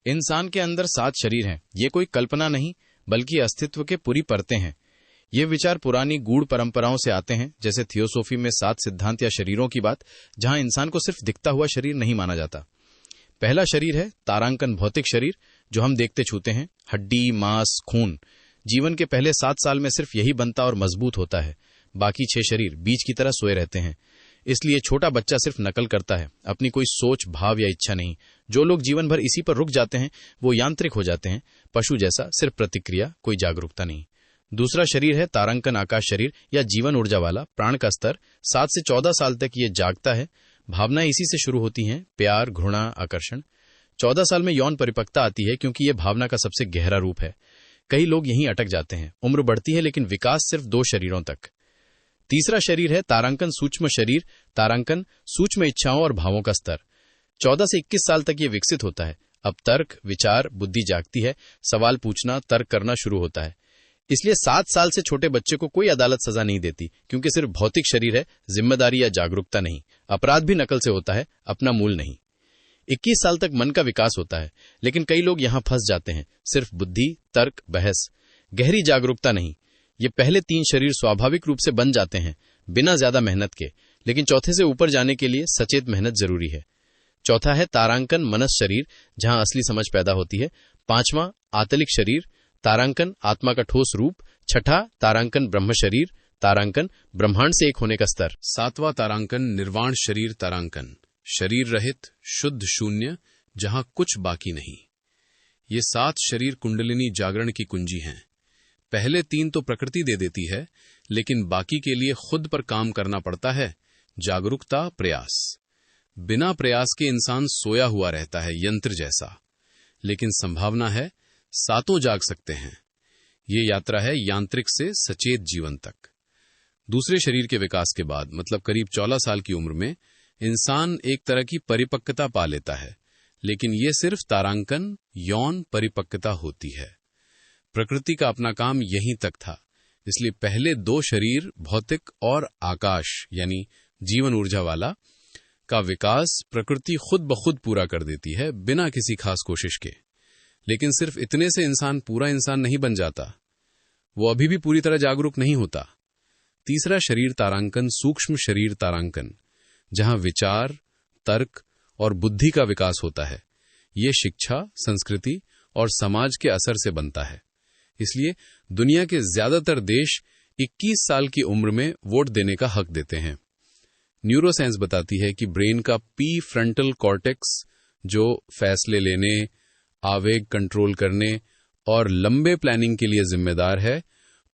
इंसान के अंदर 7 शरीर हैं। ये कोई कल्पना नहीं, बल्कि अस्तित्व के पूरी परतें हैं। ये विचार पुरानी गूढ़ परंपराओं से आते हैं, जैसे थियोसॉफी में 7 सिद्धांत या शरीरों की बात, जहां इंसान को सिर्फ दिखता हुआ शरीर नहीं माना जाता। पहला शरीर है तारांकन भौतिक शरीर, जो हम देखते छूते हैं। हड्डी, मांस, खून। जीवन के पहले 7 साल में सिर्फ यही बनता और मजबूत होता है। बाकी 6 शरीर बीज की तरह सोए रहते हैं। इसलिए छोटा बच्चा सिर्फ नकल करता है, अपनी कोई सोच, भाव या इच्छा नहीं। जो लोग जीवन भर इसी पर रुक जाते हैं वो यांत्रिक हो जाते हैं, पशु जैसा, सिर्फ प्रतिक्रिया, कोई जागरूकता नहीं। दूसरा शरीर है तारांकन आकाश शरीर या जीवन ऊर्जा वाला। प्राण का स्तर 7 से 14 साल तक ये जागता है। भावनाएं इसी से शुरू होती हैं, प्यार, घृणा, आकर्षण। 14 साल में यौन परिपक्वता आती है, क्योंकि ये भावना का सबसे गहरा रूप है। कई लोग यहीं अटक जाते हैं। उम्र बढ़ती है, लेकिन विकास सिर्फ 2 शरीरों तक। तीसरा शरीर है तारांकन सूक्ष्म शरीर। तारांकन सूक्ष्म इच्छाओं और भावों का स्तर 14 से 21 साल तक ये विकसित होता है। अब तर्क, विचार, बुद्धि जागती है, सवाल पूछना, तर्क करना शुरू होता है। इसलिए 7 साल से छोटे बच्चे को कोई अदालत सजा नहीं देती, क्योंकि सिर्फ भौतिक शरीर है, जिम्मेदारी या जागरूकता नहीं। अपराध भी नकल से होता है, अपना मूल नहीं। 21 साल तक मन का विकास होता है, लेकिन कई लोग यहां फंस जाते हैं। सिर्फ बुद्धि, तर्क, बहस, गहरी जागरूकता नहीं। ये पहले 3 शरीर स्वाभाविक रूप से बन जाते हैं, बिना ज्यादा मेहनत के, लेकिन चौथे से ऊपर जाने के लिए सचेत मेहनत जरूरी है। चौथा है तारांकन मनस शरीर, जहां असली समझ पैदा होती है। 5वां आतलिक शरीर, तारांकन आत्मा का ठोस रूप। 6ठा तारांकन ब्रह्म शरीर, तारांकन ब्रह्मांड से एक होने का स्तर। 7वां तारांकन निर्वाण शरीर, तारांकन शरीर रहित, शुद्ध शून्य, जहां कुछ बाकी नहीं। ये 7 शरीर कुंडलिनी जागरण की कुंजी हैं। पहले 3 तो प्रकृति दे देती है, लेकिन बाकी के लिए खुद पर काम करना पड़ता है। जागरूकता, प्रयास। बिना प्रयास के इंसान सोया हुआ रहता है, यंत्र जैसा। लेकिन संभावना है 7 जाग सकते हैं। ये यात्रा है यांत्रिक से सचेत जीवन तक। दूसरे शरीर के विकास के बाद, मतलब करीब 14 साल की उम्र में, इंसान एक तरह की परिपक्वता पा लेता है, लेकिन ये सिर्फ तारांकन यौन परिपक्वता होती है। प्रकृति का अपना काम यहीं तक था। इसलिए पहले 2 शरीर, भौतिक और आकाश यानी जीवन ऊर्जा वाला, का विकास प्रकृति खुद ब खुद पूरा कर देती है, बिना किसी खास कोशिश के। लेकिन सिर्फ इतने से इंसान पूरा इंसान नहीं बन जाता। वो अभी भी पूरी तरह जागरूक नहीं होता। तीसरा शरीर तारांकन सूक्ष्म शरीर, तारांकन, जहां विचार, तर्क और बुद्धि का विकास होता है। ये शिक्षा, संस्कृति और समाज के असर से बनता है। इसलिए दुनिया के ज्यादातर देश 21 साल की उम्र में वोट देने का हक देते हैं। न्यूरोसाइंस बताती है कि ब्रेन का पी फ्रंटल कॉर्टेक्स, जो फैसले लेने, आवेग कंट्रोल करने और लंबे प्लानिंग के लिए जिम्मेदार है,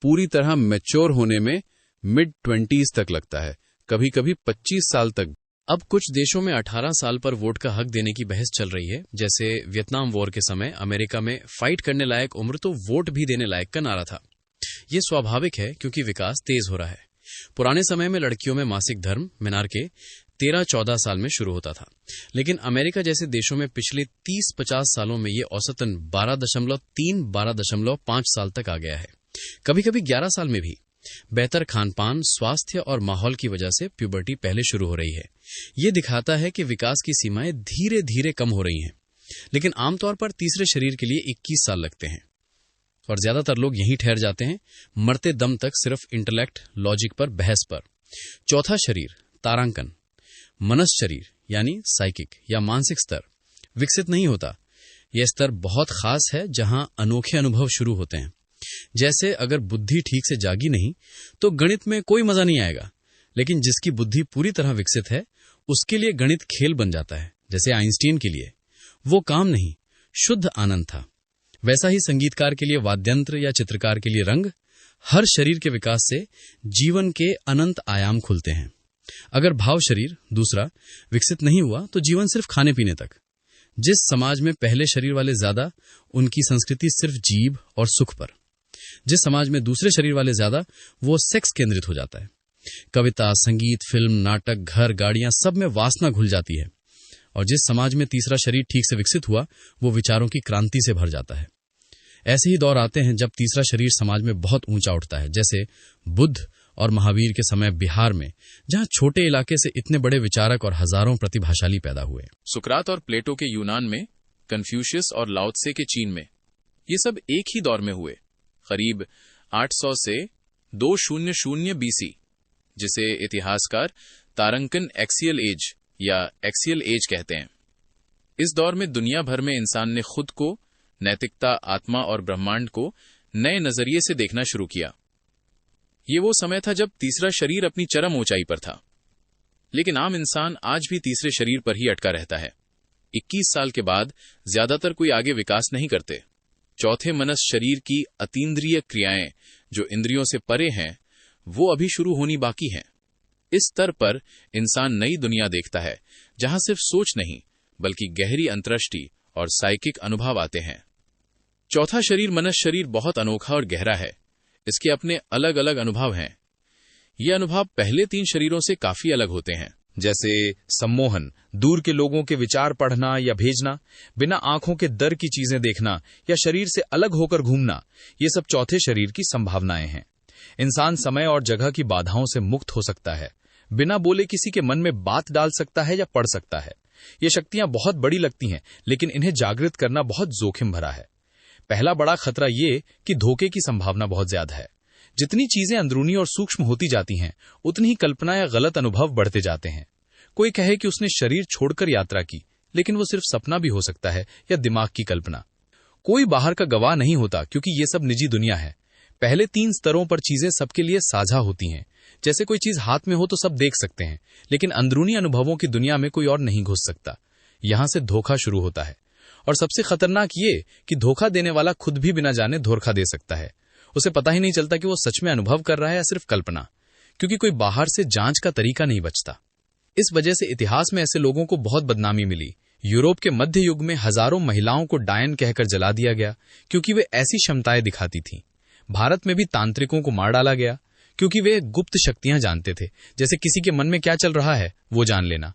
पूरी तरह मैच्योर होने में मिड-20s तक लगता है, कभी कभी 25 साल तक। अब कुछ देशों में 18 साल पर वोट का हक देने की बहस चल रही है। जैसे वियतनाम वॉर के समय अमेरिका में फाइट करने लायक उम्र तो वोट भी देने लायक का नारा था। ये स्वाभाविक है, क्योंकि विकास तेज हो रहा है। पुराने समय में लड़कियों में मासिक धर्म मेनार्के 13-14 साल में शुरू होता था, लेकिन अमेरिका जैसे देशों में पिछले 30-50 सालों में ये औसतन 12.3-12.5 साल तक आ गया है, कभी कभी 11 साल में भी। बेहतर खानपान, स्वास्थ्य और माहौल की वजह से प्यूबर्टी पहले शुरू हो रही है। ये दिखाता है कि विकास की सीमाएं धीरे धीरे कम हो रही हैं, लेकिन आमतौर पर तीसरे शरीर के लिए 21 साल लगते हैं और ज्यादातर लोग यहीं ठहर जाते हैं, मरते दम तक सिर्फ इंटेलेक्ट, लॉजिक पर, बहस पर। चौथा शरीर तारांकन मनस शरीर यानी साइकिक या मानसिक स्तर विकसित नहीं होता। यह स्तर बहुत खास है, जहां अनोखे अनुभव शुरू होते हैं। जैसे अगर बुद्धि ठीक से जागी नहीं तो गणित में कोई मजा नहीं आएगा, लेकिन जिसकी बुद्धि पूरी तरह विकसित है उसके लिए गणित खेल बन जाता है। जैसे आइंस्टीन के लिए वो काम नहीं, शुद्ध आनंद था। वैसा ही संगीतकार के लिए वाद्यंत्र या चित्रकार के लिए रंग। हर शरीर के विकास से जीवन के अनंत आयाम खुलते हैं। अगर भाव शरीर दूसरा विकसित नहीं हुआ तो जीवन सिर्फ खाने पीने तक। जिस समाज में पहले शरीर वाले ज्यादा, उनकी संस्कृति सिर्फ जीभ और सुख पर। जिस समाज में दूसरे शरीर वाले ज्यादा, वो सेक्स केंद्रित हो जाता है। कविता, संगीत, फिल्म, नाटक, घर, गाड़ियां, सब में वासना घुल जाती है। और जिस समाज में तीसरा शरीर ठीक से विकसित हुआ, वो विचारों की क्रांति से भर जाता है। ऐसे ही दौर आते हैं जब तीसरा शरीर समाज में बहुत ऊंचा उठता है, जैसे बुद्ध और महावीर के समय बिहार में, जहां छोटे इलाके से इतने बड़े विचारक और हजारों प्रतिभाशाली पैदा हुए। सुकरात और प्लेटो के यूनान में कन्फ्यूशियस और लाओ त्से के चीन में, ये सब एक ही दौर में हुए, करीब 800 से 200 बीसी, जिसे इतिहासकार तारंकन एक्सियल एज या एक्सियल एज कहते हैं। इस दौर में दुनिया भर में इंसान ने खुद को, नैतिकता, आत्मा और ब्रह्मांड को नए नजरिए से देखना शुरू किया। ये वो समय था जब तीसरा शरीर अपनी चरम ऊंचाई पर था। लेकिन आम इंसान आज भी तीसरे शरीर पर ही अटका रहता है। 21 साल के बाद ज्यादातर कोई आगे विकास नहीं करते। चौथे मनस शरीर की अतीन्द्रिय क्रियाएं, जो इंद्रियों से परे हैं, वो अभी शुरू होनी बाकी हैं। इस स्तर पर इंसान नई दुनिया देखता है, जहां सिर्फ सोच नहीं बल्कि गहरी अंतर्दृष्टि और साइकिक अनुभव आते हैं। चौथा शरीर मनस शरीर बहुत अनोखा और गहरा है। इसके अपने अलग अलग अनुभव हैं। ये अनुभव पहले 3 शरीरों से काफी अलग होते हैं, जैसे सम्मोहन, दूर के लोगों के विचार पढ़ना या भेजना, बिना आंखों के दर की चीजें देखना या शरीर से अलग होकर घूमना। ये सब चौथे शरीर की संभावनाएं हैं। इंसान समय और जगह की बाधाओं से मुक्त हो सकता है, बिना बोले किसी के मन में बात डाल सकता है या पढ़ सकता है। ये शक्तियां बहुत बड़ी लगती हैं, लेकिन इन्हें जागृत करना बहुत जोखिम भरा है। पहला बड़ा खतरा ये कि धोखे की संभावना बहुत ज्यादा है। जितनी चीजें अंदरूनी और सूक्ष्म होती जाती हैं, उतनी ही कल्पना या गलत अनुभव बढ़ते जाते हैं। कोई कहे कि उसने शरीर छोड़कर यात्रा की, लेकिन वो सिर्फ सपना भी हो सकता है या दिमाग की कल्पना। कोई बाहर का गवाह नहीं होता, क्योंकि ये सब निजी दुनिया है। पहले 3 स्तरों पर चीजें सबके लिए साझा होती हैं। जैसे कोई चीज हाथ में हो तो सब देख सकते हैं, लेकिन अंदरूनी अनुभवों की दुनिया में कोई और नहीं घुस सकता। यहां से धोखा शुरू होता है। और सबसे खतरनाक ये कि धोखा देने वाला खुद भी बिना जाने धोखा दे सकता है। उसे पता ही नहीं चलता कि वो सच में अनुभव कर रहा है या सिर्फ कल्पना, क्योंकि कोई बाहर से जांच का तरीका नहीं बचता। इस वजह से इतिहास में ऐसे लोगों को बहुत बदनामी मिली। यूरोप के मध्य युग में हजारों महिलाओं को डायन कहकर जला दिया गया, क्योंकि वे ऐसी क्षमताएं दिखाती थीं। भारत में भी तांत्रिकों को मार डाला गया, क्योंकि वे गुप्त शक्तियां जानते थे, जैसे किसी के मन में क्या चल रहा है वो जान लेना।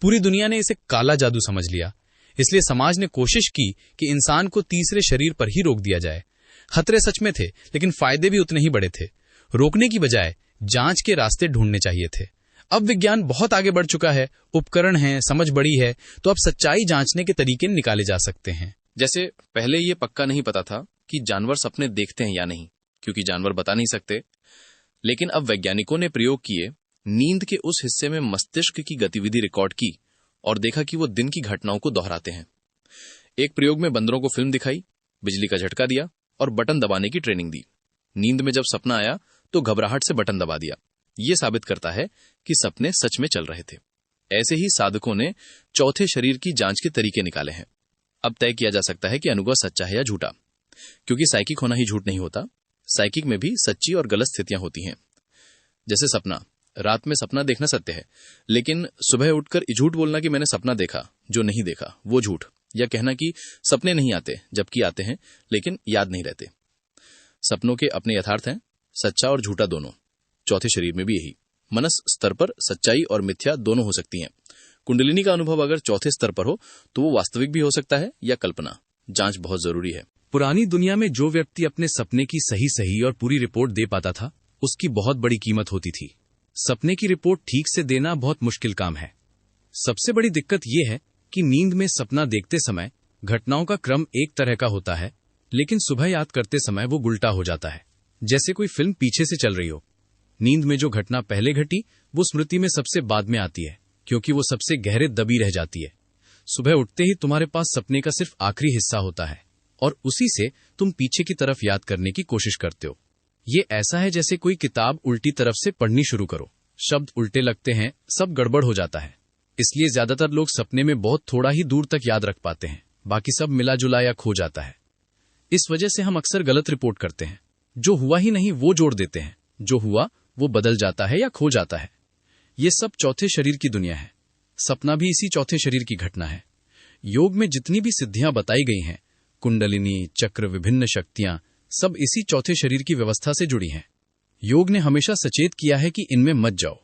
पूरी दुनिया ने इसे काला जादू समझ लिया। इसलिए समाज ने कोशिश की कि इंसान को तीसरे शरीर पर ही रोक दिया जाए। खतरे सच में थे, लेकिन फायदे भी उतने ही बड़े थे। रोकने की बजाय जांच के रास्ते ढूंढने चाहिए थे। अब विज्ञान बहुत आगे बढ़ चुका है, उपकरण हैं, समझ बड़ी है, तो अब सच्चाई जांचने के तरीके निकाले जा सकते हैं। जैसे पहले ये पक्का नहीं पता था कि जानवर सपने देखते हैं या नहीं, क्योंकि जानवर बता नहीं सकते। लेकिन अब वैज्ञानिकों ने प्रयोग किए, नींद के उस हिस्से में मस्तिष्क की गतिविधि रिकॉर्ड की और देखा कि वो दिन की घटनाओं को दोहराते हैं। एक प्रयोग में बंदरों को फिल्म दिखाई, बिजली का झटका दिया और बटन दबाने की ट्रेनिंग दी। नींद में जब सपना आया तो घबराहट से बटन दबा दिया। ये साबित करता है कि सपने सच में चल रहे थे। ऐसे ही साधकों ने चौथे शरीर की जांच के तरीके निकाले हैं। अब तय किया जा सकता है कि अनुभव सच्चा है या झूठा, क्योंकि साइकिक होना ही झूठ नहीं होता। साइकिक में भी सच्ची और गलत स्थितियां होती हैं। जैसे सपना, रात में सपना देखना सत्य है, लेकिन सुबह उठकर झूठ बोलना कि मैंने सपना देखा जो नहीं देखा, वो झूठ। या कहना कि सपने नहीं आते जबकि आते हैं लेकिन याद नहीं रहते। सपनों के अपने यथार्थ हैं, सच्चा और झूठा दोनों। चौथे शरीर में भी यही। मनस स्तर पर सच्चाई और मिथ्या दोनों हो सकती हैं। कुंडलिनी का अनुभव अगर चौथे स्तर पर हो तो वो वास्तविक भी हो सकता है या कल्पना। जांच बहुत जरूरी है। पुरानी दुनिया में जो व्यक्ति अपने सपने की सही और पूरी रिपोर्ट दे पाता था, उसकी बहुत बड़ी कीमत होती थी। सपने की रिपोर्ट ठीक से देना बहुत मुश्किल काम है। सबसे बड़ी दिक्कत यह है कि नींद में सपना देखते समय घटनाओं का क्रम एक तरह का होता है, लेकिन सुबह याद करते समय वो उल्टा हो जाता है, जैसे कोई फिल्म पीछे से चल रही हो। नींद में जो घटना पहले घटी वो स्मृति में सबसे बाद में आती है, क्योंकि वो सबसे गहरे दबी रह जाती है। सुबह उठते ही तुम्हारे पास सपने का सिर्फ आखिरी हिस्सा होता है और उसी से तुम पीछे की तरफ याद करने की कोशिश करते हो। ये ऐसा है जैसे कोई किताब उल्टी तरफ से पढ़नी शुरू करो, शब्द उल्टे लगते हैं, सब गड़बड़ हो जाता है। इसलिए ज्यादातर लोग सपने में बहुत थोड़ा ही दूर तक याद रख पाते हैं, बाकी सब मिला जुला या खो जाता है। इस वजह से हम अक्सर गलत रिपोर्ट करते हैं। जो हुआ ही नहीं वो जोड़ देते हैं, जो हुआ वो बदल जाता है या खो जाता है। ये सब चौथे शरीर की दुनिया है। सपना भी इसी चौथे शरीर की घटना है। योग में जितनी भी सिद्धियां बताई गई हैं, कुंडलिनी, चक्र, विभिन्न शक्तियां, सब इसी चौथे शरीर की व्यवस्था से जुड़ी हैं। योग ने हमेशा सचेत किया है कि इनमें मत जाओ।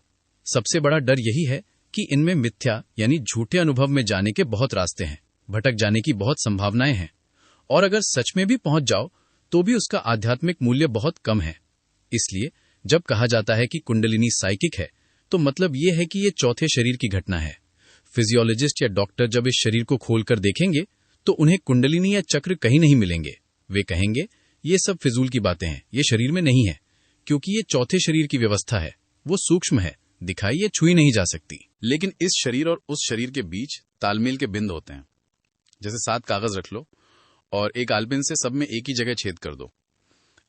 सबसे बड़ा डर यही है कि इनमें मिथ्या यानी झूठे अनुभव में जाने के बहुत रास्ते हैं, भटक जाने की बहुत संभावनाएं हैं, और अगर सच में भी पहुंच जाओ तो भी उसका आध्यात्मिक मूल्य बहुत कम है। इसलिए जब कहा जाता है कि कुंडलिनी साइकिक है, तो मतलब ये है कि ये चौथे शरीर की घटना है। फिजियोलॉजिस्ट या डॉक्टर जब इस शरीर को खोलकर देखेंगे तो उन्हें कुंडलिनी या चक्र कहीं नहीं मिलेंगे। वे कहेंगे ये सब फिजूल की बातें हैं, ये शरीर में नहीं है, क्योंकि ये चौथे शरीर की व्यवस्था है। वो सूक्ष्म है, दिखाई या छुई नहीं जा सकती। लेकिन इस शरीर और उस शरीर के बीच तालमेल के बिंद होते हैं। जैसे 7 कागज रख लो और एक आलपिन से सब में एक ही जगह छेद कर दो।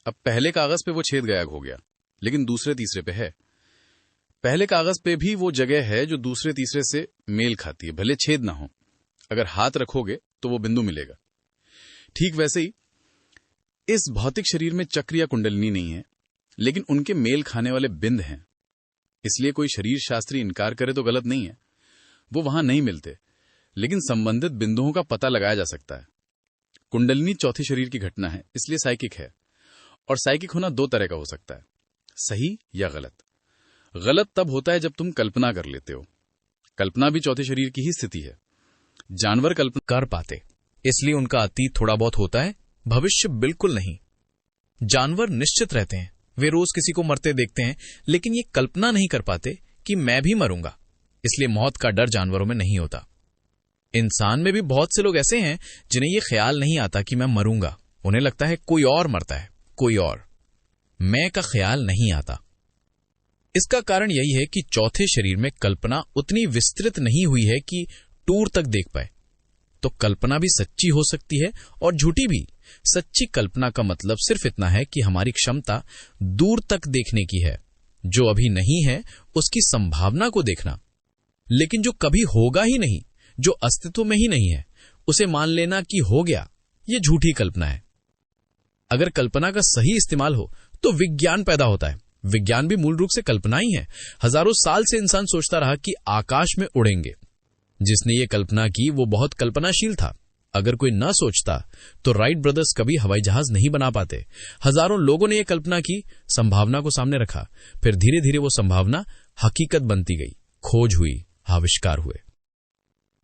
अब पहले कागज पे वो छेद गायब हो गया, लेकिन दूसरे तीसरे पे है। पहले कागज पे भी वो जगह है जो दूसरे तीसरे से मेल खाती है, भले छेद ना हो। अगर हाथ रखोगे तो वो बिंदु मिलेगा। ठीक वैसे ही इस भौतिक शरीर में चक्र या कुंडलिनी नहीं है, लेकिन उनके मेल खाने वाले बिंद हैं। इसलिए कोई शरीर शास्त्री इनकार करे तो गलत नहीं है, वो वहां नहीं मिलते, लेकिन संबंधित बिंदुओं का पता लगाया जा सकता है। कुंडलिनी चौथे शरीर की घटना है, इसलिए साइकिक है। और साइकिक होना 2 तरह का हो सकता है, सही या गलत। गलत तब होता है जब तुम कल्पना कर लेते हो। कल्पना भी चौथे शरीर की ही स्थिति है। जानवर कल्पना कर पाते, इसलिए उनका अतीत थोड़ा बहुत होता है, भविष्य बिल्कुल नहीं। जानवर निश्चित रहते हैं, वे रोज किसी को मरते देखते हैं, लेकिन ये कल्पना नहीं कर पाते कि मैं भी मरूंगा। इसलिए मौत का डर जानवरों में नहीं होता। इंसान में भी बहुत से लोग ऐसे हैं जिन्हें यह ख्याल नहीं आता कि मैं मरूंगा। उन्हें लगता है कोई और मरता है, कोई और। मैं का ख्याल नहीं आता। इसका कारण यही है कि चौथे शरीर में कल्पना उतनी विस्तृत नहीं हुई है कि दूर तक देख पाए। तो कल्पना भी सच्ची हो सकती है और झूठी भी। सच्ची कल्पना का मतलब सिर्फ इतना है कि हमारी क्षमता दूर तक देखने की है। जो अभी नहीं है उसकी संभावना को देखना। लेकिन जो कभी होगा ही नहीं, जो अस्तित्व में ही नहीं है, उसे मान लेना कि हो गया, यह झूठी कल्पना है। अगर कल्पना का सही इस्तेमाल हो तो विज्ञान पैदा होता है। विज्ञान भी मूल रूप से कल्पना ही है। हजारों साल से इंसान सोचता रहा कि आकाश में उड़ेंगे। जिसने ये कल्पना की वो बहुत कल्पनाशील था। अगर कोई न सोचता तो राइट ब्रदर्स कभी हवाई जहाज नहीं बना पाते। हजारों लोगों ने यह कल्पना की, संभावना को सामने रखा, फिर धीरे धीरे वो संभावना हकीकत बनती गई। खोज हुई, आविष्कार हुए।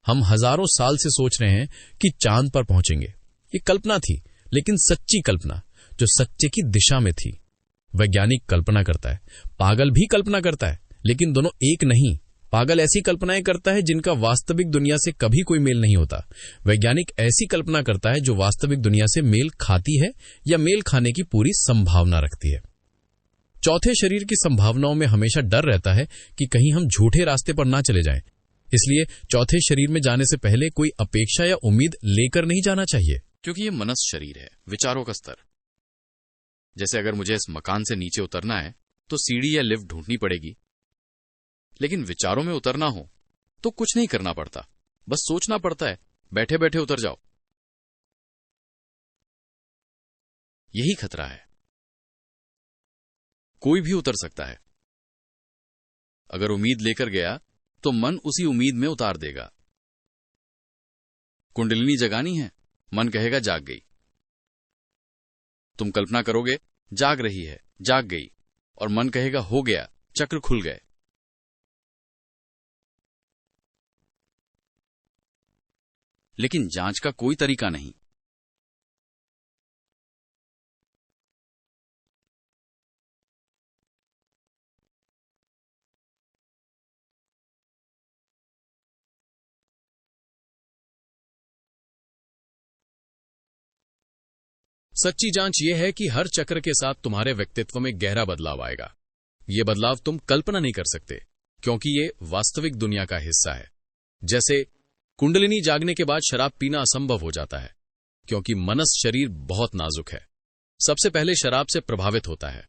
हम हजारों साल से सोच रहे हैं कि चांद पर पहुंचेंगे। ये कल्पना थी, लेकिन सच्ची कल्पना, जो सच्चे की दिशा में थी। वैज्ञानिक कल्पना करता है, पागल भी कल्पना करता है, लेकिन दोनों एक नहीं। पागल ऐसी कल्पनाएं करता है जिनका वास्तविक दुनिया से कभी कोई मेल नहीं होता। वैज्ञानिक ऐसी कल्पना करता है जो वास्तविक दुनिया से मेल खाती है या मेल खाने की पूरी संभावना रखती है। चौथे शरीर की संभावनाओं में हमेशा डर रहता है कि कहीं हम झूठे रास्ते पर ना चले जाएं। इसलिए चौथे शरीर में जाने से पहले कोई अपेक्षा या उम्मीद लेकर नहीं जाना चाहिए, क्योंकि ये मनस शरीर है, विचारों का स्तर। जैसे अगर मुझे इस मकान से नीचे उतरना है तो सीढ़ी या लिफ्ट ढूंढनी पड़ेगी, लेकिन विचारों में उतरना हो तो कुछ नहीं करना पड़ता, बस सोचना पड़ता है, बैठे बैठे उतर जाओ। यही खतरा है। कोई भी उतर सकता है। अगर उम्मीद लेकर गया तो मन उसी उम्मीद में उतार देगा। कुंडलिनी जगानी है, मन कहेगा जाग गई। तुम कल्पना करोगे जाग रही है, जाग गई, और मन कहेगा हो गया, चक्र खुल गए। लेकिन जांच का कोई तरीका नहीं। सच्ची जांच यह है कि हर चक्र के साथ तुम्हारे व्यक्तित्व में गहरा बदलाव आएगा। यह बदलाव तुम कल्पना नहीं कर सकते, क्योंकि ये वास्तविक दुनिया का हिस्सा है। जैसे कुंडलिनी जागने के बाद शराब पीना असंभव हो जाता है, क्योंकि मनस शरीर बहुत नाजुक है। सबसे पहले शराब से प्रभावित होता है।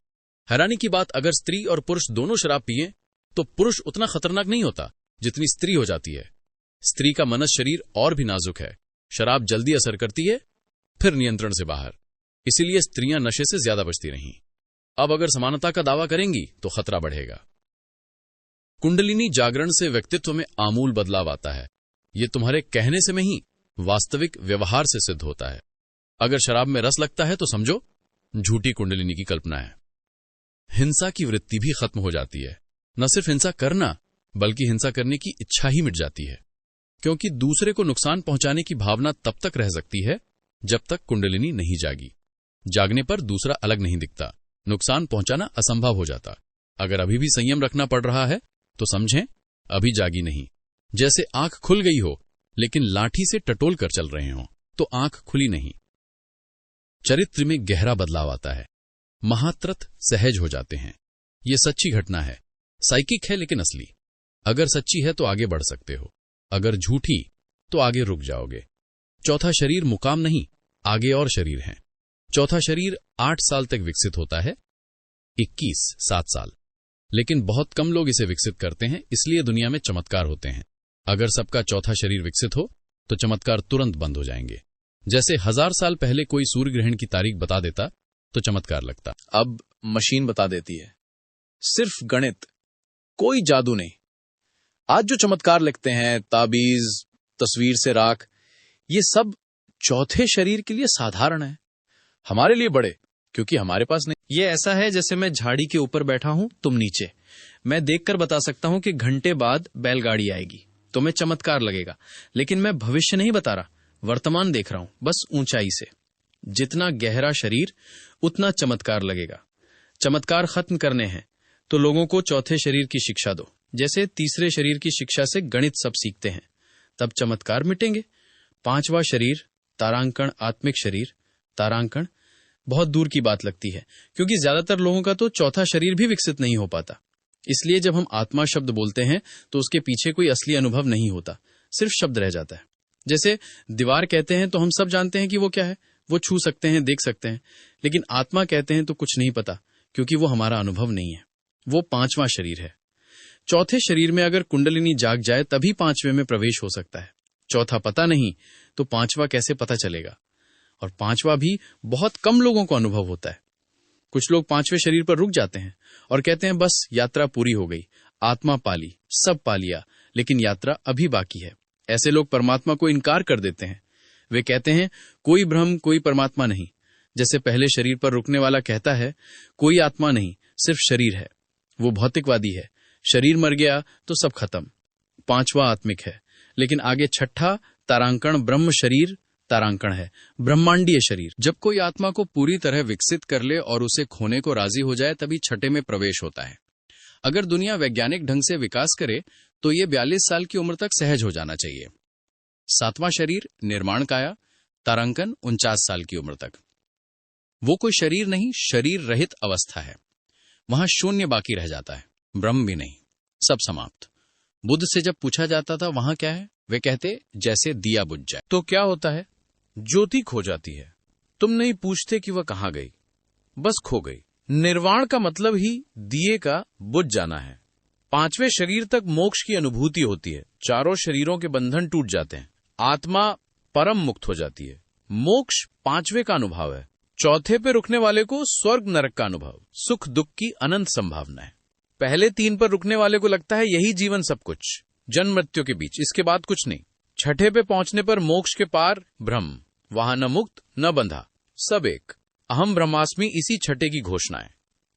हैरानी की बात, अगर स्त्री और पुरुष दोनों शराब पिए तो पुरुष उतना खतरनाक नहीं होता जितनी स्त्री हो जाती है। स्त्री का मनस शरीर और भी नाजुक है। शराब जल्दी असर करती है, फिर नियंत्रण से बाहर। इसीलिए स्त्रियां नशे से ज्यादा बचती रहीं। अब अगर समानता का दावा करेंगी तो खतरा बढ़ेगा। कुंडलिनी जागरण से व्यक्तित्व में आमूल बदलाव आता है। यह तुम्हारे कहने से नहीं, वास्तविक व्यवहार से सिद्ध होता है। अगर शराब में रस लगता है तो समझो झूठी कुंडलिनी की कल्पना है। हिंसा की वृत्ति भी खत्म हो जाती है। न सिर्फ हिंसा करना, बल्कि हिंसा करने की इच्छा ही मिट जाती है, क्योंकि दूसरे को नुकसान पहुंचाने की भावना तब तक रह सकती है जब तक कुंडलिनी नहीं जागी। जागने पर दूसरा अलग नहीं दिखता, नुकसान पहुंचाना असंभव हो जाता। अगर अभी भी संयम रखना पड़ रहा है तो समझें अभी जागी नहीं। जैसे आंख खुल गई हो लेकिन लाठी से टटोल कर चल रहे हो। तो आंख खुली नहीं। चरित्र में गहरा बदलाव आता है, महात्रत सहज हो जाते हैं। ये सच्ची घटना है, साइकिक है लेकिन असली। अगर सच्ची है तो आगे बढ़ सकते हो, अगर झूठी तो आगे रुक जाओगे। चौथा शरीर मुकाम नहीं, आगे और शरीर हैं। चौथा शरीर 8 साल तक विकसित होता है, 21 7 साल, लेकिन बहुत कम लोग इसे विकसित करते हैं, इसलिए दुनिया में चमत्कार होते हैं। अगर सबका चौथा शरीर विकसित हो तो चमत्कार तुरंत बंद हो जाएंगे। जैसे 1000 साल पहले कोई सूर्य ग्रहण की तारीख बता देता तो चमत्कार लगता, अब मशीन बता देती है। सिर्फ गणित, कोई जादू नहीं। आज जो चमत्कार लिखते हैं, ताबीज, तस्वीर से राख, ये सब चौथे शरीर के लिए साधारण है, हमारे लिए बड़े, क्योंकि हमारे पास नहीं। ये ऐसा है जैसे मैं झाड़ी के ऊपर बैठा हूं, तुम नीचे। मैं देखकर बता सकता हूं कि घंटे बाद बैलगाड़ी आएगी, तुम्हें चमत्कार लगेगा, लेकिन मैं भविष्य नहीं बता रहा, वर्तमान देख रहा हूं, बस ऊंचाई से। जितना गहरा शरीर उतना चमत्कार लगेगा। चमत्कार खत्म करने हैं तो लोगों को चौथे शरीर की शिक्षा दो, जैसे तीसरे शरीर की शिक्षा से गणित सब सीखते हैं, तब चमत्कार मिटेंगे। 5वां शरीर, तारांकण, आत्मिक शरीर, तारांकण बहुत दूर की बात लगती है, क्योंकि ज्यादातर लोगों का तो चौथा शरीर भी विकसित नहीं हो पाता। इसलिए जब हम आत्मा शब्द बोलते हैं तो उसके पीछे कोई असली अनुभव नहीं होता, सिर्फ शब्द रह जाता है। जैसे दीवार कहते हैं तो हम सब जानते हैं कि वो क्या है, वो छू सकते हैं, देख सकते हैं, लेकिन आत्मा कहते हैं तो कुछ नहीं पता, क्योंकि वो हमारा अनुभव नहीं है। वो 5वां शरीर है। चौथे शरीर में अगर कुंडलिनी जाग जाए तभी 5वें में प्रवेश हो सकता है। चौथा पता नहीं तो 5वां कैसे पता चलेगा? और 5वां भी बहुत कम लोगों को अनुभव होता है। कुछ लोग 5वें शरीर पर रुक जाते हैं और कहते हैं बस यात्रा पूरी हो गई, आत्मा पाली, सब पा लिया, लेकिन यात्रा अभी बाकी है। ऐसे लोग परमात्मा को इनकार कर देते हैं। वे कहते हैं कोई ब्रह्म, कोई परमात्मा नहीं। जैसे पहले शरीर पर रुकने वाला कहता है कोई आत्मा नहीं, सिर्फ शरीर है। वो भौतिकवादी है, शरीर मर गया तो सब खत्म। 5वां आत्मिक है, लेकिन आगे 6ठा तारांकण ब्रह्म शरीर तारांकण है, ब्रह्मांडीय शरीर। जब कोई आत्मा को पूरी तरह विकसित कर ले और उसे खोने को राजी हो जाए तभी 6ठे में प्रवेश होता है। अगर दुनिया वैज्ञानिक ढंग से विकास करे तो ये 42 साल की उम्र तक सहज हो जाना चाहिए। 7वां शरीर निर्माण काया, तारांकन 49 साल की उम्र तक। वो कोई शरीर नहीं, शरीर रहित अवस्था है। वहां शून्य बाकी रह जाता है, ब्रह्म भी नहीं, सब समाप्त। बुद्ध से जब पूछा जाता था वहां क्या है, वे कहते जैसे दिया बुझ जाए। तो क्या होता है? ज्योति खो जाती है। तुम नहीं पूछते कि वह कहां गई, बस खो गई। निर्वाण का मतलब ही दिए का बुझ जाना है। 5वें शरीर तक मोक्ष की अनुभूति होती है, चारों शरीरों के बंधन टूट जाते हैं, आत्मा परम मुक्त हो जाती है। मोक्ष 5वें का अनुभव है। चौथे पे रुकने वाले को स्वर्ग नरक का अनुभव, सुख दुख की अनंत संभावना है। पहले 3 पर रुकने वाले को लगता है यही जीवन सब कुछ, जन्म मृत्यु के बीच, इसके बाद कुछ नहीं। 6ठे पे पहुंचने पर मोक्ष के पार ब्रह्म, वहां न मुक्त न बंधा, सब एक। अहम ब्रह्मास्मि इसी 6ठे की घोषणा है।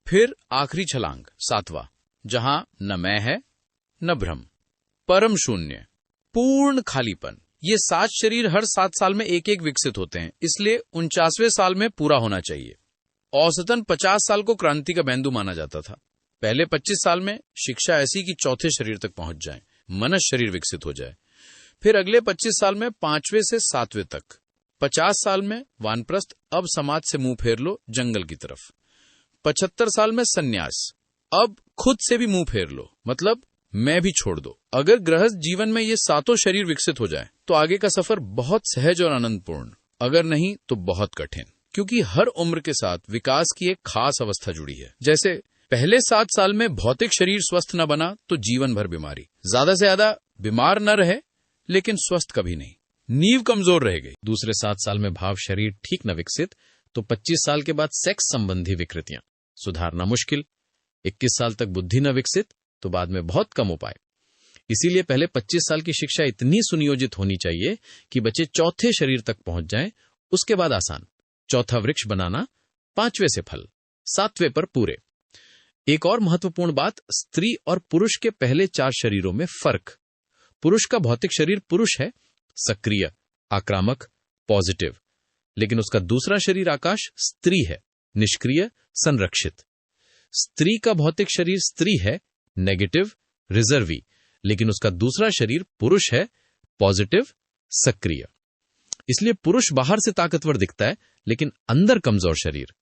फिर आखिरी छलांग 7वां, जहां न मैं है न ब्रह्म, परम शून्य, पूर्ण खालीपन। ये 7 शरीर हर 7 साल में एक एक विकसित होते हैं, इसलिए 49वें साल में पूरा होना चाहिए। औसतन 50 साल को क्रांति का बिंदु माना जाता था। पहले 25 साल में शिक्षा ऐसी कि चौथे शरीर तक पहुंच जाए, मनस शरीर विकसित हो जाए। फिर अगले 25 साल में 5वें से 7वें तक। 50 साल में वानप्रस्थ, अब समाज से मुंह फेर लो जंगल की तरफ। 75 साल में सन्यास, अब खुद से भी मुंह फेर लो, मतलब मैं भी छोड़ दो। अगर गृहस्थ जीवन में ये 7 शरीर विकसित हो जाए तो आगे का सफर बहुत सहज और आनंदपूर्ण, अगर नहीं तो बहुत कठिन, क्योंकि हर उम्र के साथ विकास की एक खास अवस्था जुड़ी है। जैसे पहले 7 साल में भौतिक शरीर स्वस्थ न बना तो जीवन भर बीमारी, ज्यादा से ज्यादा बीमार न रहे लेकिन स्वस्थ कभी नहीं, नींव कमजोर रह गई। दूसरे 7 साल में भाव शरीर ठीक न विकसित तो 25 साल के बाद सेक्स संबंधी विकृतियां सुधारना मुश्किल। 21 साल तक बुद्धि न विकसित तो बाद में बहुत कम उपाय। इसीलिए पहले 25 साल की शिक्षा इतनी सुनियोजित होनी चाहिए कि बच्चे चौथे शरीर तक पहुंच जाएं, उसके बाद आसान। चौथा वृक्ष बनाना, 5वें से फल, 7वें पर पूरे। एक और महत्वपूर्ण बात, स्त्री और पुरुष के पहले 4 शरीरों में फर्क। पुरुष का भौतिक शरीर पुरुष है, सक्रिय, आक्रामक, पॉजिटिव, लेकिन उसका दूसरा शरीर आकाश स्त्री है, निष्क्रिय, संरक्षित। स्त्री का भौतिक शरीर स्त्री है, नेगेटिव, रिजर्वी, लेकिन उसका दूसरा शरीर पुरुष है, पॉजिटिव, सक्रिय। इसलिए पुरुष बाहर से ताकतवर दिखता है लेकिन अंदर कमजोर शरीर।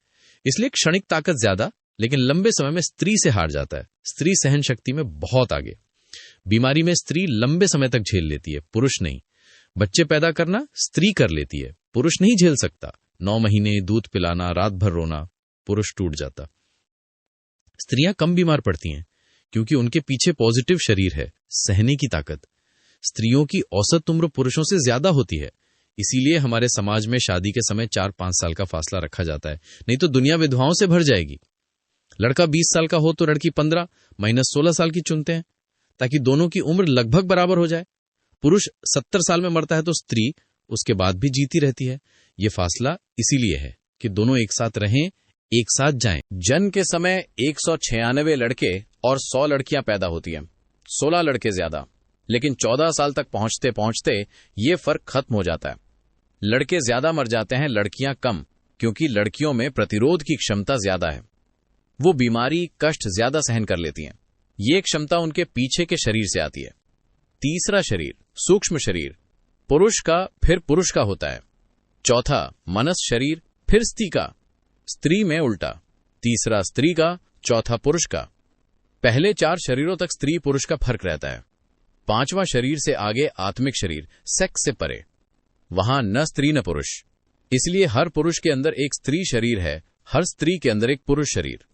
इसलिए क्षणिक ताकत ज्यादा लेकिन लंबे समय में स्त्री से हार जाता है। स्त्री सहन शक्ति में बहुत आगे। बीमारी में स्त्री लंबे समय तक झेल लेती है, पुरुष नहीं। बच्चे पैदा करना स्त्री कर लेती है, पुरुष नहीं झेल सकता। 9 महीने दूध पिलाना, रात भर रोना, पुरुष टूट जाता। स्त्रियां कम बीमार पड़ती हैं क्योंकि उनके पीछे पॉजिटिव शरीर है, सहने की ताकत। स्त्रियों की औसत उम्र पुरुषों से ज्यादा होती है। इसीलिए हमारे समाज में शादी के समय 4-5 साल का फासला रखा जाता है, नहीं तो दुनिया विधवाओं से भर जाएगी। लड़का 20 साल का हो तो लड़की 15 माइनस 16 साल की चुनते हैं ताकि दोनों की उम्र लगभग बराबर हो जाए। पुरुष 70 साल में मरता है तो स्त्री उसके बाद भी जीती रहती है। ये फासला इसीलिए है कि दोनों एक साथ रहें, एक साथ जाएं। जन्म के समय 196 लड़के और 100 लड़कियां पैदा होती हैं, 16 लड़के ज्यादा। लेकिन 14 साल तक पहुंचते पहुंचते ये फर्क खत्म हो जाता है। लड़के ज्यादा मर जाते हैं, लड़कियां कम, क्योंकि लड़कियों में प्रतिरोध की क्षमता ज्यादा है। वो बीमारी, कष्ट ज्यादा सहन कर लेती हैं। ये क्षमता उनके पीछे के शरीर से आती है। तीसरा शरीर, सूक्ष्म शरीर, पुरुष का फिर पुरुष का होता है। चौथा, मनस शरीर, फिर स्त्री का। स्त्री में उल्टा, तीसरा स्त्री का, चौथा पुरुष का। पहले 4 शरीरों तक स्त्री पुरुष का फर्क रहता है। 5वां शरीर से आगे आत्मिक शरीर, सेक्स से परे, वहां न स्त्री न पुरुष। इसलिए हर पुरुष के अंदर एक स्त्री शरीर है, हर स्त्री के अंदर एक पुरुष शरीर।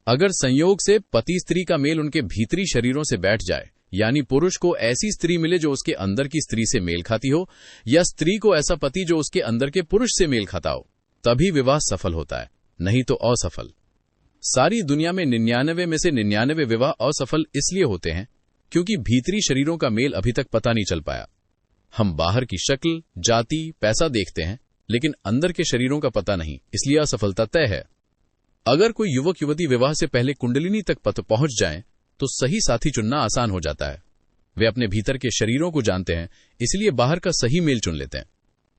अगर संयोग से पति स्त्री का मेल उनके भीतरी शरीरों से बैठ जाए, यानी पुरुष को ऐसी स्त्री मिले जो उसके अंदर की स्त्री से मेल खाती हो, या स्त्री को ऐसा पति जो उसके अंदर के पुरुष से मेल खाता हो, तभी विवाह सफल होता है, नहीं तो असफल। सारी दुनिया में 99 में से 99 विवाह असफल इसलिए होते हैं क्योंकि भीतरी शरीरों का मेल अभी तक पता नहीं चल पाया। हम बाहर की शक्ल, जाति, पैसा देखते हैं, लेकिन अंदर के शरीरों का पता नहीं, इसलिए असफलता तय है। अगर कोई युवक युवती विवाह से पहले कुंडलिनी तक पहुंच जाएं, तो सही साथी चुनना आसान हो जाता है। वे अपने भीतर के शरीरों को जानते हैं, इसलिए बाहर का सही मेल चुन लेते हैं।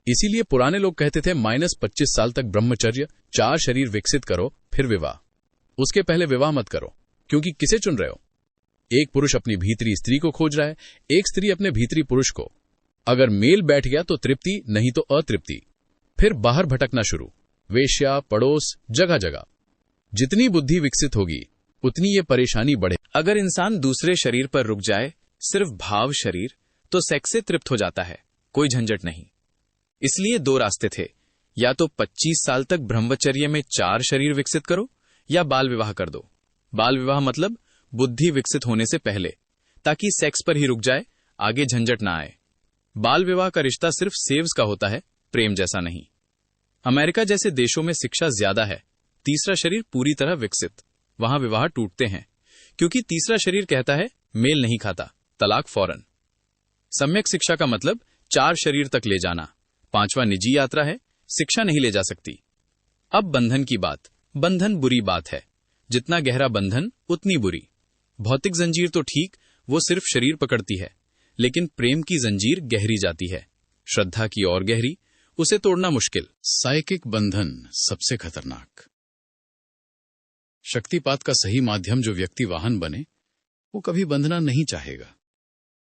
इसीलिए पुराने लोग कहते थे -25 साल तक ब्रह्मचर्य, 4 शरीर विकसित करो फिर विवाह। उसके पहले विवाह मत करो, क्योंकि किसे चुन रहे हो? एक पुरुष अपनी भीतरी स्त्री को खोज रहा है, एक स्त्री अपने भीतरी पुरुष को। अगर मेल बैठ गया तो तृप्ति, नहीं तो अतृप्ति। फिर बाहर भटकना शुरू, वेश्या, पड़ोस, जगह जगह। जितनी बुद्धि विकसित होगी उतनी ये परेशानी बढ़े। अगर इंसान दूसरे शरीर पर रुक जाए, सिर्फ भाव शरीर, तो सेक्स से तृप्त हो जाता है, कोई झंझट नहीं। इसलिए 2 रास्ते थे, या तो 25 साल तक ब्रह्मचर्य में 4 शरीर विकसित करो, या बाल विवाह कर दो। बाल विवाह मतलब बुद्धि विकसित होने से पहले, ताकि सेक्स पर ही रुक जाए, आगे झंझट ना आए। बाल विवाह का रिश्ता सिर्फ सेव्स का होता है, प्रेम जैसा नहीं। अमेरिका जैसे देशों में शिक्षा ज्यादा है, तीसरा शरीर पूरी तरह विकसित, वहां विवाह टूटते हैं, क्योंकि तीसरा शरीर कहता है मेल नहीं खाता, तलाक फौरन। सम्यक शिक्षा का मतलब 4 शरीर तक ले जाना। 5वां निजी यात्रा है, शिक्षा नहीं ले जा सकती। अब बंधन की बात। बंधन बुरी बात है, जितना गहरा बंधन उतनी बुरी। भौतिक जंजीर तो ठीक, वो सिर्फ शरीर पकड़ती है, लेकिन प्रेम की जंजीर गहरी जाती है, श्रद्धा की और गहरी, उसे तोड़ना मुश्किल। साइकिक बंधन सबसे खतरनाक। शक्तिपात का सही माध्यम जो व्यक्ति वाहन बने, वो कभी बंधना नहीं चाहेगा।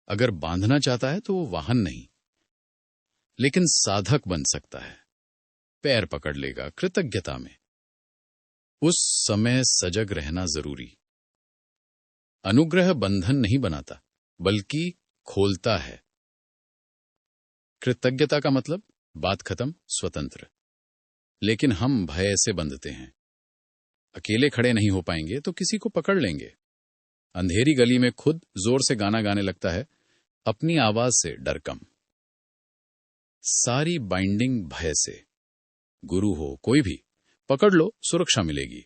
अगर बांधना चाहता है तो वो वाहन नहीं, लेकिन साधक बन सकता है। पैर पकड़ लेगा कृतज्ञता में। उस समय सजग रहना जरूरी। अनुग्रह बंधन नहीं बनाता, बल्कि खोलता है। कृतज्ञता का मतलब बात खत्म, स्वतंत्र। लेकिन हम भय से बंधते हैं। अकेले खड़े नहीं हो पाएंगे तो किसी को पकड़ लेंगे। अंधेरी गली में खुद जोर से गाना गाने लगता है, अपनी आवाज से डर कम। सारी बाइंडिंग भय से। गुरु हो कोई भी, पकड़ लो, सुरक्षा मिलेगी।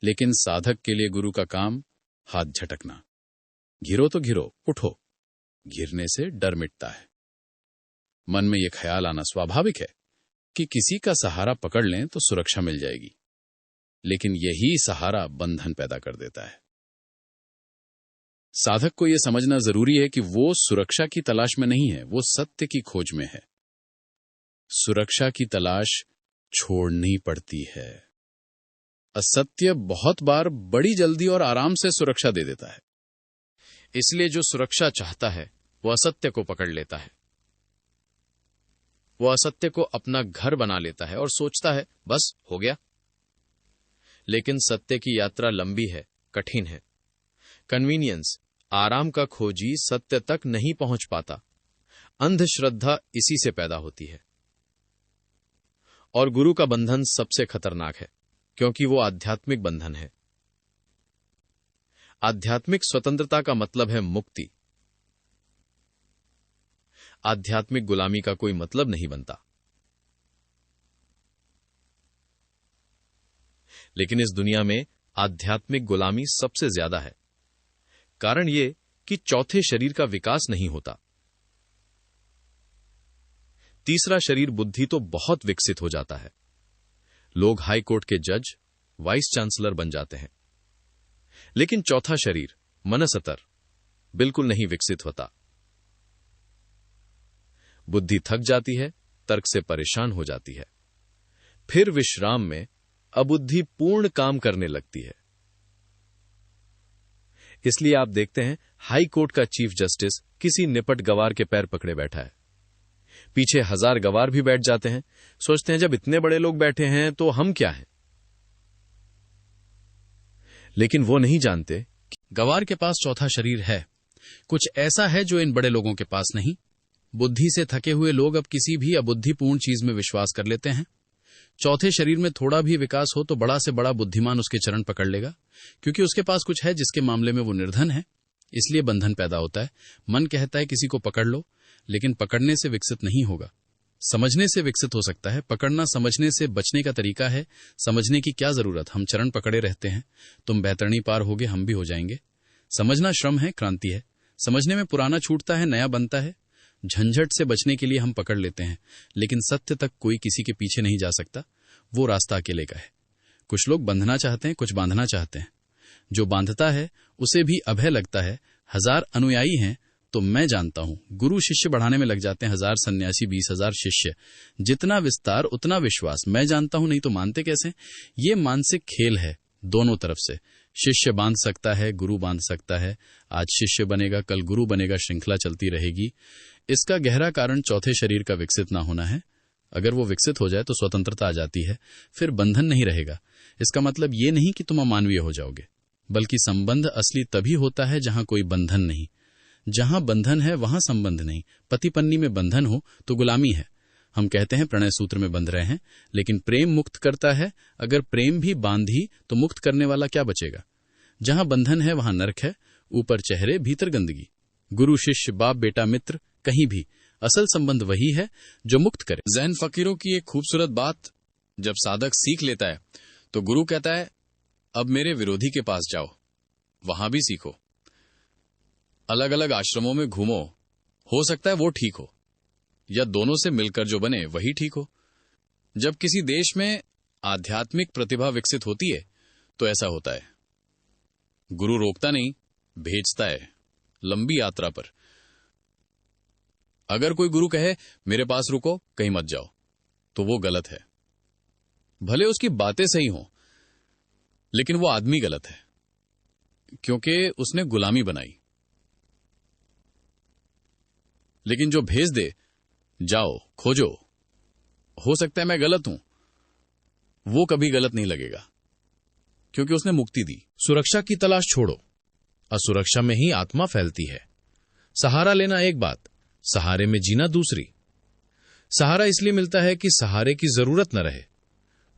लेकिन साधक के लिए गुरु का काम हाथ झटकना। घिरो तो घिरो, उठो। घिरने से डर मिटता है। मन में यह ख्याल आना स्वाभाविक है कि किसी का सहारा पकड़ लें तो सुरक्षा मिल जाएगी, लेकिन यही सहारा बंधन पैदा कर देता है। साधक को यह समझना जरूरी है कि वो सुरक्षा की तलाश में नहीं है, वो सत्य की खोज में है। सुरक्षा की तलाश छोड़नी पड़ती है। असत्य बहुत बार बड़ी जल्दी और आराम से सुरक्षा दे देता है। इसलिए जो सुरक्षा चाहता है वो असत्य को पकड़ लेता है। वो असत्य को अपना घर बना लेता है और सोचता है बस हो गया। लेकिन सत्य की यात्रा लंबी है, कठिन है। कन्वीनियंस, आराम का खोजी सत्य तक नहीं पहुंच पाता। अंधश्रद्धा इसी से पैदा होती है। और गुरु का बंधन सबसे खतरनाक है, क्योंकि वो आध्यात्मिक बंधन है। आध्यात्मिक स्वतंत्रता का मतलब है मुक्ति। आध्यात्मिक गुलामी का कोई मतलब नहीं बनता। लेकिन इस दुनिया में आध्यात्मिक गुलामी सबसे ज्यादा है। कारण ये कि चौथे शरीर का विकास नहीं होता। तीसरा शरीर बुद्धि तो बहुत विकसित हो जाता है। लोग हाई कोर्ट के जज, वाइस चांसलर बन जाते हैं। लेकिन चौथा शरीर, मनसतर, बिल्कुल नहीं विकसित होता। बुद्धि थक जाती है, तर्क से परेशान हो जाती है। फिर विश्राम में अबुद्धि पूर्ण काम करने लगती है। इसलिए आप देखते हैं हाई कोर्ट का चीफ जस्टिस किसी निपट गवार के पैर पकड़े बैठा है। पीछे 1000 गवार भी बैठ जाते हैं। सोचते हैं जब इतने बड़े लोग बैठे हैं तो हम क्या हैं। लेकिन वो नहीं जानते कि गवार के पास चौथा शरीर है। कुछ ऐसा है जो इन बड़े लोगों के पास नहीं। बुद्धि से थके हुए लोग अब किसी भी अबुद्धिपूर्ण चीज में विश्वास कर लेते हैं। चौथे शरीर में थोड़ा भी विकास हो तो बड़ा से बड़ा बुद्धिमान उसके चरण पकड़ लेगा, क्योंकि उसके पास कुछ है जिसके मामले में वो निर्धन है। इसलिए बंधन पैदा होता है। मन कहता है किसी को पकड़ लो, लेकिन पकड़ने से विकसित नहीं होगा। समझने से विकसित हो सकता है। पकड़ना समझने से बचने का तरीका है। समझने की क्या जरूरत, हम चरण पकड़े रहते हैं। तुम बैतरणी पार होगे, हम भी हो जाएंगे। समझना श्रम है, क्रांति है। समझने में पुराना छूटता है, नया बनता है। झंझट से बचने के लिए हम पकड़ लेते हैं, लेकिन सत्य तक कोई किसी के पीछे नहीं जा सकता। वो रास्ता अकेले का है। कुछ लोग बंधना चाहते हैं, कुछ बांधना चाहते हैं। जो बांधता है उसे भी अभय लगता है। 1000 अनुयायी हैं तो मैं जानता हूं, गुरु शिष्य बढ़ाने में लग जाते हैं। 1000 सन्यासी, 20,000 शिष्य। जितना विस्तार उतना विश्वास। मैं जानता हूं, नहीं तो मानते कैसे। ये मानसिक खेल है दोनों तरफ से। शिष्य बांध सकता है, गुरु बांध सकता है। आज शिष्य बनेगा, कल गुरु बनेगा, श्रृंखला चलती रहेगी। इसका गहरा कारण चौथे शरीर का विकसित ना होना है। अगर वो विकसित हो जाए तो स्वतंत्रता आ जाती है, फिर बंधन नहीं रहेगा। इसका मतलब ये नहीं कि तुम अमानवीय हो जाओगे, बल्कि संबंध असली तभी होता है जहां कोई बंधन नहीं। जहां बंधन है वहां संबंध नहीं। पति पत्नी में बंधन हो तो गुलामी है। हम कहते हैं प्रणय सूत्र में बंध रहे हैं, लेकिन प्रेम मुक्त करता है। अगर प्रेम भी बांधी तो मुक्त करने वाला क्या बचेगा। जहां बंधन है वहां नरक है। ऊपर चेहरे, भीतर गंदगी। गुरु शिष्य, बाप बेटा, मित्र, कहीं भी असल संबंध वही है जो मुक्त करे। जैन फकीरों की एक खूबसूरत बात, जब साधक सीख लेता है तो गुरु कहता है अब मेरे विरोधी के पास जाओ, वहां भी सीखो। अलग अलग आश्रमों में घूमो, हो सकता है वो ठीक हो, या दोनों से मिलकर जो बने वही ठीक हो। जब किसी देश में आध्यात्मिक प्रतिभा विकसित होती है तो ऐसा होता है। गुरु रोकता नहीं, भेजता है लंबी यात्रा पर। अगर कोई गुरु कहे मेरे पास रुको, कहीं मत जाओ, तो वो गलत है। भले उसकी बातें सही हों, लेकिन वो आदमी गलत है, क्योंकि उसने गुलामी बनाई। लेकिन जो भेज दे, जाओ खोजो, हो सकता है मैं गलत हूं, वो कभी गलत नहीं लगेगा, क्योंकि उसने मुक्ति दी। सुरक्षा की तलाश छोड़ो, असुरक्षा में ही आत्मा फैलती है। सहारा लेना एक बात, सहारे में जीना दूसरी। सहारा इसलिए मिलता है कि सहारे की जरूरत न रहे।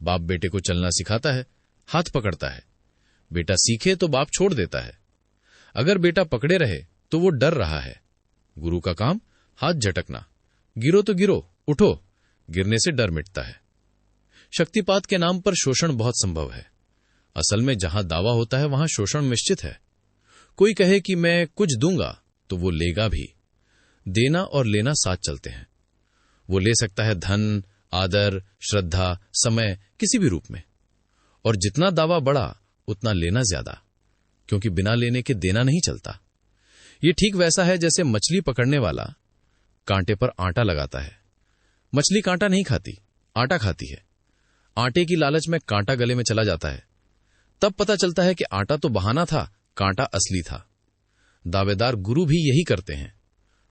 बाप बेटे को चलना सिखाता है, हाथ पकड़ता है। बेटा सीखे तो बाप छोड़ देता है। अगर बेटा पकड़े रहे तो वो डर रहा है। गुरु का काम हाथ झटकना। गिरो तो गिरो, उठो। गिरने से डर मिटता है। शक्तिपात के नाम पर शोषण बहुत संभव है। असल में जहां दावा होता है वहां शोषण निश्चित है। कोई कहे कि मैं कुछ दूंगा तो वो लेगा भी। देना और लेना साथ चलते हैं। वो ले सकता है धन, आदर, श्रद्धा, समय, किसी भी रूप में। और जितना दावा बढ़ा उतना लेना ज्यादा, क्योंकि बिना लेने के देना नहीं चलता। ये ठीक वैसा है जैसे मछली पकड़ने वाला कांटे पर आटा लगाता है। मछली कांटा नहीं खाती, आटा खाती है। आटे की लालच में कांटा गले में चला जाता है। तब पता चलता है कि आटा तो बहाना था, कांटा असली था। दावेदार गुरु भी यही करते हैं।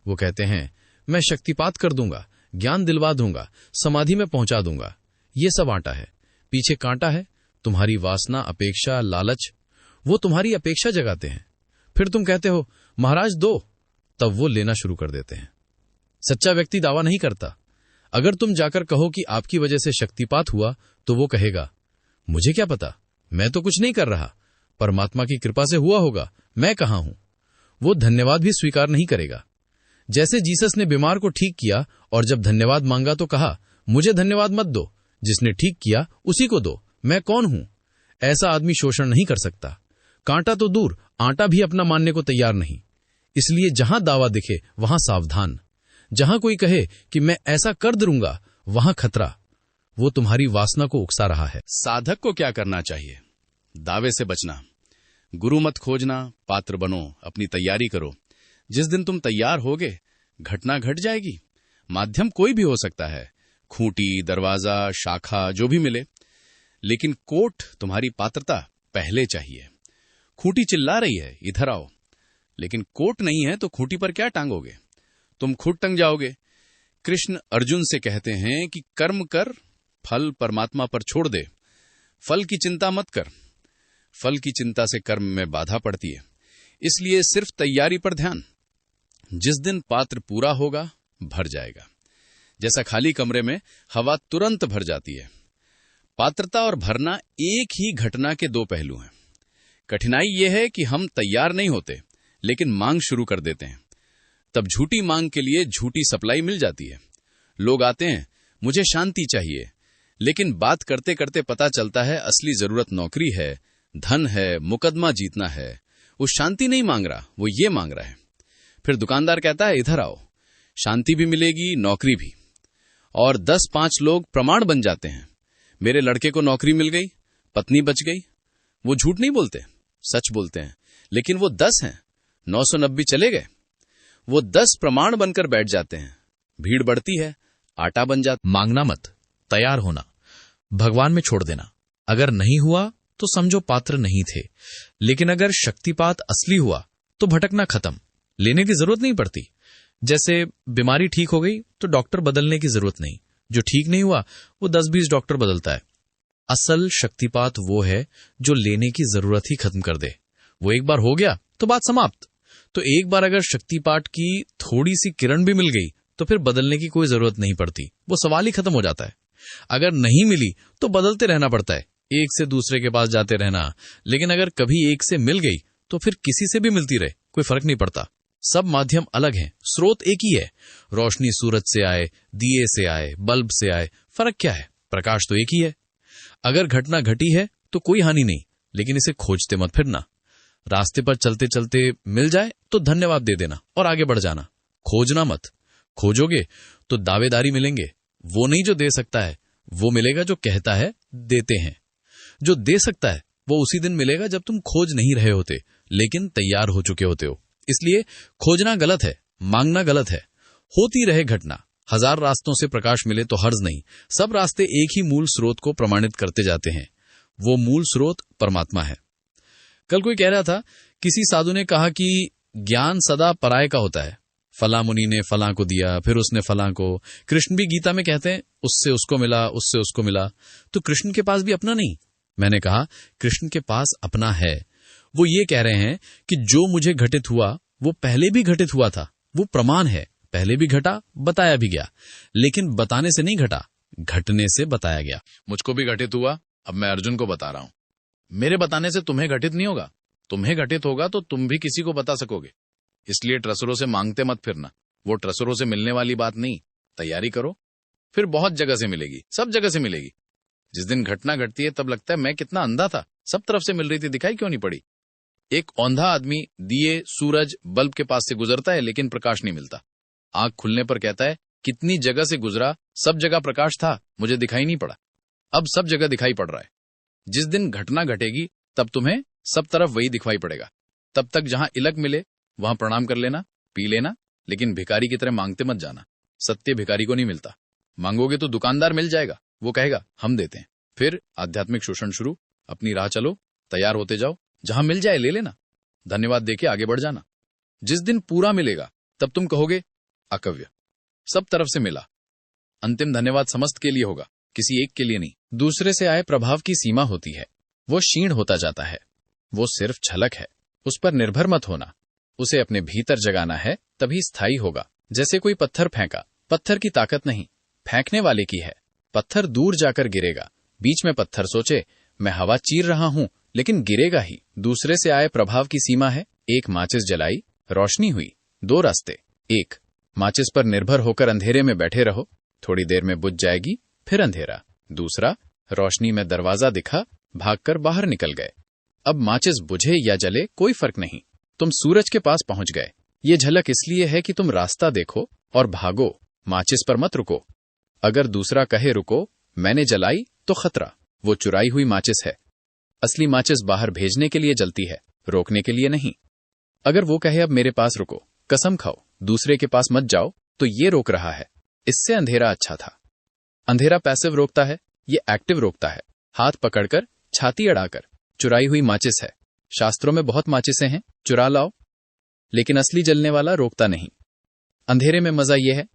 वो कहते हैं मैं शक्तिपात कर दूंगा, ज्ञान दिलवा दूंगा, समाधि में पहुंचा दूंगा। ये सब आटा है। पीछे कांटा है, तुम्हारी वासना, अपेक्षा, लालच। वो तुम्हारी अपेक्षा जगाते हैं। फिर तुम कहते हो महाराज दो, तब वो लेना शुरू कर देते हैं। सच्चा व्यक्ति दावा नहीं करता। अगर तुम जाकर कहो कि आपकी वजह से शक्तिपात हुआ, तो वो कहेगा मुझे क्या पता, मैं तो कुछ नहीं कर रहा, परमात्मा की कृपा से हुआ होगा, मैं कहां हूं। वो धन्यवाद भी स्वीकार नहीं करेगा। जैसे जीसस ने बीमार को ठीक किया और जब धन्यवाद मांगा तो कहा मुझे धन्यवाद मत दो, जिसने ठीक किया उसी को दो, मैं कौन हूं। ऐसा आदमी शोषण नहीं कर सकता। कांटा तो दूर, आटा भी अपना मानने को तैयार नहीं। इसलिए जहां दावा दिखे वहां सावधान। जहां कोई कहे कि मैं ऐसा कर दूंगा, वहां खतरा। वो तुम्हारी वासना को उकसा रहा है। साधक को क्या करना चाहिए? दावे से बचना, गुरु मत खोजना, पात्र बनो, अपनी तैयारी करो। जिस दिन तुम तैयार होगे, घटना घट जाएगी। माध्यम कोई भी हो सकता है, खूंटी, दरवाजा, शाखा, जो भी मिले, लेकिन कोट तुम्हारी पात्रता पहले चाहिए। खूंटी चिल्ला रही है इधर आओ, लेकिन कोट नहीं है तो खूंटी पर क्या टांगोगे? तुम खुद टंग जाओगे। कृष्ण अर्जुन से कहते हैं कि कर्म कर, फल परमात्मा पर छोड़ दे। फल की चिंता मत कर। फल की चिंता से कर्म में बाधा पड़ती है। इसलिए सिर्फ तैयारी पर ध्यान। जिस दिन पात्र पूरा होगा, भर जाएगा। जैसा खाली कमरे में हवा तुरंत भर जाती है। पात्रता और भरना एक ही घटना के दो पहलू हैं। कठिनाई यह है कि हम तैयार नहीं होते, लेकिन मांग शुरू कर देते हैं। तब झूठी मांग के लिए झूठी सप्लाई मिल जाती है। लोग आते हैं, मुझे शांति चाहिए, लेकिन बात करते करते पता चलता है असली जरूरत नौकरी है, धन है, मुकदमा जीतना है। वो शांति नहीं मांग रहा, वो ये मांग रहा है। फिर दुकानदार कहता है इधर आओ, शांति भी मिलेगी, नौकरी भी। और 10-5 लोग प्रमाण बन जाते हैं, मेरे लड़के को नौकरी मिल गई, पत्नी बच गई। वो झूठ नहीं बोलते, सच बोलते हैं, लेकिन वो 10 हैं, 990 चले गए। वो 10 प्रमाण बनकर बैठ जाते हैं। भीड़ बढ़ती है, आटा बन जाता। मांगना मत, तैयार होना, भगवान में छोड़ देना। अगर नहीं हुआ तो समझो पात्र नहीं थे, लेकिन अगर शक्तिपात असली हुआ तो भटकना खत्म, लेने की जरूरत नहीं पड़ती। जैसे बीमारी ठीक हो गई तो डॉक्टर बदलने की जरूरत नहीं, जो ठीक नहीं हुआ वो 10-20 डॉक्टर बदलता है। असल शक्तिपात वो है जो लेने की जरूरत ही खत्म कर दे। वो एक बार हो गया तो बात समाप्त। तो एक बार अगर शक्तिपात की थोड़ी सी किरण भी मिल गई तो फिर बदलने की कोई जरूरत नहीं पड़ती, वो सवाल ही खत्म हो जाता है। अगर नहीं मिली तो बदलते रहना पड़ता है, एक से दूसरे के पास जाते रहना। लेकिन अगर कभी एक से मिल गई तो फिर किसी से भी मिलती रहे, कोई फर्क नहीं पड़ता। सब माध्यम अलग हैं, स्रोत एक ही है। रोशनी सूरज से आए, दिए से आए, बल्ब से आए, फर्क क्या है? प्रकाश तो एक ही है। अगर घटना घटी है तो कोई हानि नहीं, लेकिन इसे खोजते मत फिरना। रास्ते पर चलते चलते मिल जाए तो धन्यवाद दे देना और आगे बढ़ जाना। खोजना मत। खोजोगे तो दावेदारी मिलेंगे। वो नहीं जो दे सकता है, वो मिलेगा जो कहता है देते हैं। जो दे सकता है वो उसी दिन मिलेगा जब तुम खोज नहीं रहे होते, लेकिन तैयार हो चुके होते हो। इसलिए खोजना गलत है, मांगना गलत है। होती रहे घटना। 1000 रास्तों से प्रकाश मिले तो हर्ज नहीं। सब रास्ते एक ही मूल स्रोत को प्रमाणित करते जाते हैं। वो मूल स्रोत परमात्मा है। कल कोई कह रहा था, किसी साधु ने कहा कि ज्ञान सदा पराये का होता है। फला मुनि ने फला को दिया, फिर उसने फला को। कृष्ण भी गीता में कहते हैं उससे उसको मिला, उससे उसको मिला। तो कृष्ण के पास भी अपना नहीं? मैंने कहा कृष्ण के पास अपना है। वो ये कह रहे हैं कि जो मुझे घटित हुआ वो पहले भी घटित हुआ था। वो प्रमाण है, पहले भी घटा, बताया भी गया। लेकिन बताने से नहीं घटा, घटने से बताया गया। मुझको भी घटित हुआ, अब मैं अर्जुन को बता रहा हूं। मेरे बताने से तुम्हें घटित नहीं होगा, तुम्हें घटित होगा तो तुम भी किसी को बता सकोगे। इसलिए ट्रसरों से मांगते मत फिरना, वो ट्रसरों से मिलने वाली बात नहीं। तैयारी करो, फिर बहुत जगह से मिलेगी, सब जगह से मिलेगी। जिस दिन घटना घटती है तब लगता है मैं कितना अंधा था, सब तरफ से मिल रही थी, दिखाई क्यों नहीं पड़ी। एक औंधा आदमी दिए, सूरज, बल्ब के पास से गुजरता है, लेकिन प्रकाश नहीं मिलता। आंख खुलने पर कहता है कितनी जगह से गुजरा, सब जगह प्रकाश था, मुझे दिखाई नहीं पड़ा। अब सब जगह दिखाई पड़ रहा है। जिस दिन घटना घटेगी तब तुम्हें सब तरफ वही दिखाई पड़ेगा। तब तक जहां इलक मिले वहां प्रणाम कर लेना, पी लेना, लेकिन भिखारी की तरह मांगते मत जाना। सत्य भिखारी को नहीं मिलता। मांगोगे तो दुकानदार मिल जाएगा, वो कहेगा हम देते हैं। फिर आध्यात्मिक शोषण शुरू। अपनी राह चलो, तैयार होते जाओ, जहां मिल जाए ले लेना, धन्यवाद देके आगे बढ़ जाना। जिस दिन पूरा मिलेगा तब तुम कहोगे अकव्य, सब तरफ से मिला, अंतिम धन्यवाद समस्त के लिए होगा, किसी एक के लिए नहीं। दूसरे से आए प्रभाव की सीमा होती है, वो क्षीण होता जाता है। वो सिर्फ झलक है, उस पर निर्भर मत होना। उसे अपने भीतर जगाना है, तभी स्थायी होगा। जैसे कोई पत्थर फेंका, पत्थर की ताकत नहीं, फेंकने वाले की है। पत्थर दूर जाकर गिरेगा। बीच में पत्थर सोचे मैं हवा चीर रहा हूं, लेकिन गिरेगा ही। दूसरे से आए प्रभाव की सीमा है, एक माचिस जलाई, रोशनी हुई। दो रास्ते, एक माचिस पर निर्भर होकर अंधेरे में बैठे रहो, थोड़ी देर में बुझ जाएगी, फिर अंधेरा। दूसरा, रोशनी में दरवाजा दिखा, भागकर बाहर निकल गए। अब माचिस बुझे या जले कोई फर्क नहीं, तुम सूरज के पास पहुंच गए। ये झलक इसलिए है कि तुम रास्ता देखो और भागो, माचिस पर मत रुको। अगर दूसरा कहे रुको, मैंने जलाई, तो खतरा, वो चुराई हुई माचिस है। असली माचिस बाहर भेजने के लिए जलती है, रोकने के लिए नहीं। अगर वो कहे अब मेरे पास रुको, कसम खाओ दूसरे के पास मत जाओ, तो ये रोक रहा है। इससे अंधेरा अच्छा था। अंधेरा पैसिव रोकता है, ये एक्टिव रोकता है। हाथ पकड़कर, छाती अड़ाकर। चुराई हुई माचिस है। शास्त्रों में बहुत माचिसें हैं, चुरा लाओ, लेकिन असली जलने वाला रोकता नहीं। अंधेरे में मजा यह है,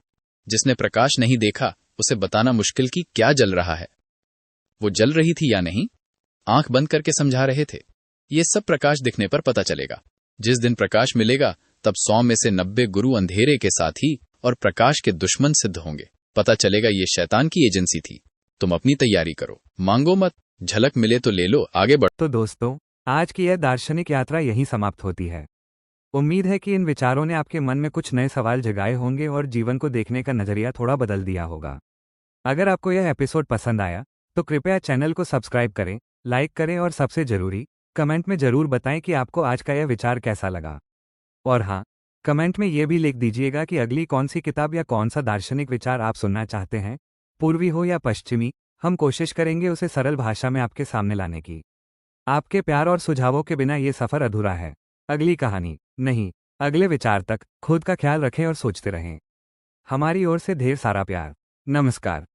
जिसने प्रकाश नहीं देखा उसे बताना मुश्किल कि क्या जल रहा है। वो जल रही थी या नहीं, आंख बंद करके समझा रहे थे। ये सब प्रकाश दिखने पर पता चलेगा। जिस दिन प्रकाश मिलेगा, तब 100 में से 90 गुरु अंधेरे के साथी और प्रकाश के दुश्मन सिद्ध होंगे। पता चलेगा ये शैतान की एजेंसी थी। तुम अपनी तैयारी करो, मांगो मत, झलक मिले तो ले लो, आगे बढ़ो। तो दोस्तों, आज की यह दार्शनिक यात्रा यहीं समाप्त होती है। उम्मीद है कि इन विचारों ने आपके मन में कुछ नए सवाल जगाए होंगे और जीवन को देखने का नजरिया थोड़ा बदल दिया होगा। अगर आपको यह एपिसोड पसंद आया तो कृपया चैनल को सब्सक्राइब करें, लाइक करें और सबसे जरूरी, कमेंट में जरूर बताएं कि आपको आज का यह विचार कैसा लगा। और हाँ, कमेंट में यह भी लिख दीजिएगा कि अगली कौन सी किताब या कौन सा दार्शनिक विचार आप सुनना चाहते हैं, पूर्वी हो या पश्चिमी। हम कोशिश करेंगे उसे सरल भाषा में आपके सामने लाने की। आपके प्यार और सुझावों के बिना ये सफर अधूरा है। अगली कहानी नहीं, अगले विचार तक खुद का ख्याल रखें और सोचते रहें। हमारी ओर से ढेर सारा प्यार। नमस्कार।